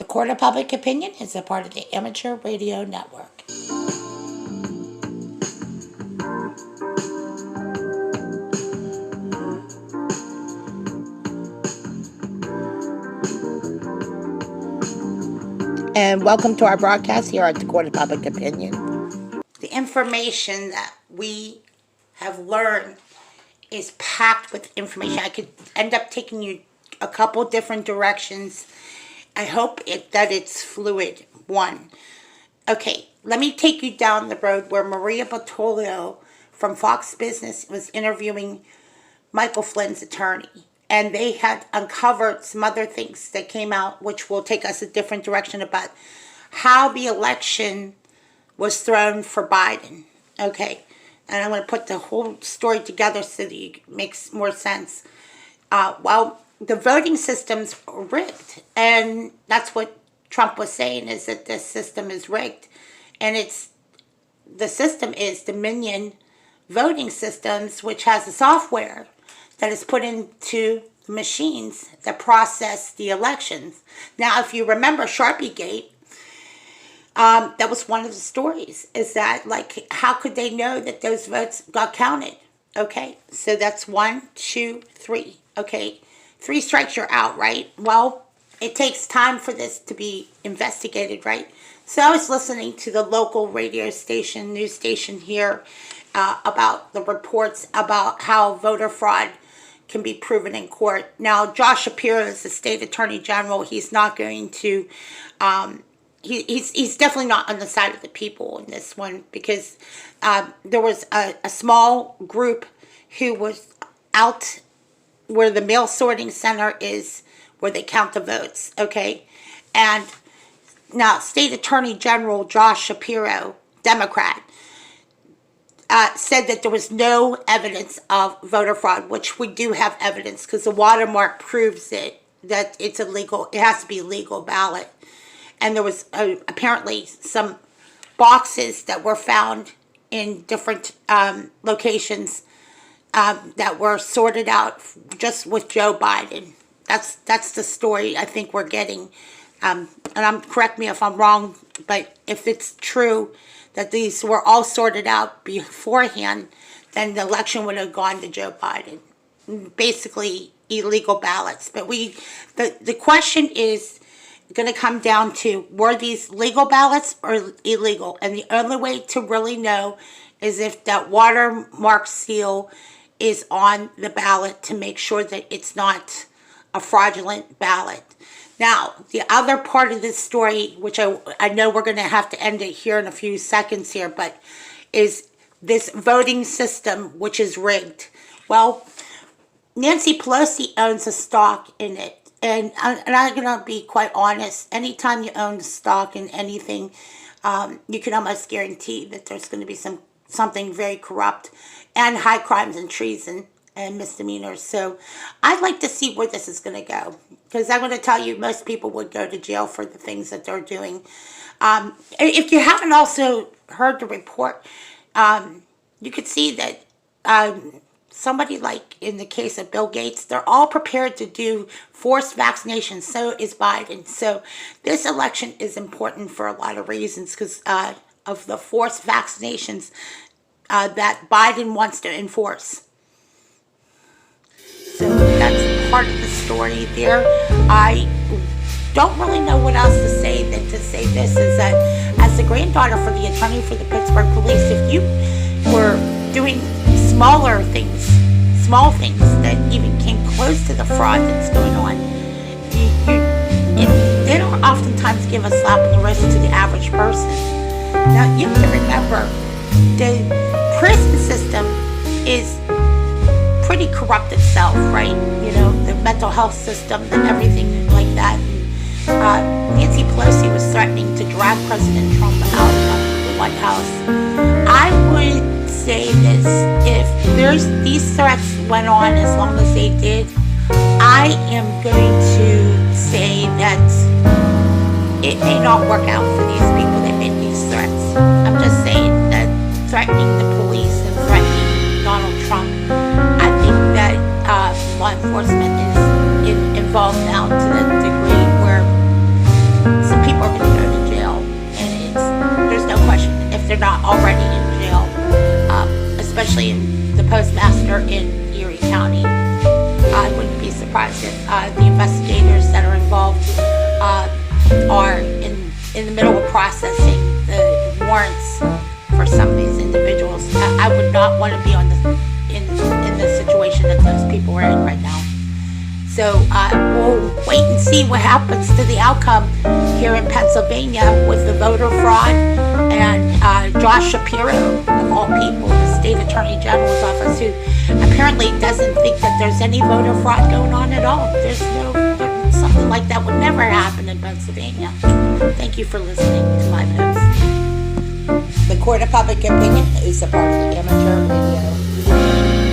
The Court of Public Opinion is a part of the Amateur Radio Network. And welcome to our broadcast here at the Court of Public Opinion. The information that we have learned is packed with information. I could end up taking you a couple different directions. I hope that it's fluid. One. Okay, let me take you down the road where Maria Bartiromo from Fox Business was interviewing Michael Flynn's attorney. And they had uncovered some other things that came out, which will take us a different direction about how the election was thrown for Biden. Okay, and I'm going to put the whole story together so that it makes more sense. Well, the voting system's rigged, and that's what Trump was saying, is that this system is rigged. And the system is Dominion Voting Systems, which has a software that is put into the machines that process the elections. Now, if you remember Sharpiegate, that was one of the stories, is that, like, how could they know that those votes got counted? Okay, so that's 1, 2, 3. Okay, 3 strikes, you're out, right? Well, it takes time for this to be investigated, right? So I was listening to the local radio station, news station here, about the reports about how voter fraud can be proven in court. Now, Josh Shapiro is the state attorney general. He's not going to, he's definitely not on the side of the people in this one, because there was a small group who was out where the mail sorting center is, where they count the votes, okay? And now, State Attorney General Josh Shapiro, Democrat, said that there was no evidence of voter fraud, which we do have evidence, because the watermark proves it, that it's illegal. It has to be a legal ballot. And there was apparently some boxes that were found in different locations that were sorted out just with Joe Biden. That's the story I think we're getting. And correct me if I'm wrong, but if it's true that these were all sorted out beforehand, then the election would have gone to Joe Biden. Basically, illegal ballots. But the question is going to come down to, were these legal ballots or illegal? And the only way to really know is if that watermark seal is on the ballot, to make sure that it's not a fraudulent ballot. Now, the other part of this story, which I know we're going to have to end it here in a few seconds here, but is this voting system, which is rigged. Well, Nancy Pelosi owns a stock in it. And I'm going to be quite honest, anytime you own stock in anything, you can almost guarantee that there's going to be something very corrupt and high crimes and treason and misdemeanors. So I'd like to see where this is going to go, because I'm going to tell you, most people would go to jail for the things that they're doing. If you haven't also heard the report, you could see that somebody, like in the case of Bill Gates, they're all prepared to do forced vaccinations. So is Biden. So this election is important for a lot of reasons, because of the forced vaccinations that Biden wants to enforce. So that's part of the story there. I don't really know what else to say than to say this, is that as the granddaughter for the attorney for the Pittsburgh Police, if you were doing small things that even came close to the fraud that's going on, they don't oftentimes give a slap on the wrist to the average person. Now, you have to remember, the prison system is pretty corrupt itself, right? You know, the mental health system and everything like that. Nancy Pelosi was threatening to drag President Trump out of the White House. I would say this: if these threats went on as long as they did, I am going to say that it may not work out for these people that made these threats. I'm just saying that threatening the police and threatening Donald Trump, I think that law enforcement is involved now to the degree where in Erie County. I wouldn't be surprised if the investigators that are involved are in the middle of processing the warrants for some of these individuals. I would not want to be in the situation that those people are in right now. So we'll wait and see what happens to the outcome here in Pennsylvania with the voter fraud and Josh Shapiro, of all people, the state attorney general's office, who apparently doesn't think that there's any voter fraud going on at all. Something like that would never happen in Pennsylvania. Thank you for listening to my post. The Court of Public Opinion is a part of the Amateur Radio.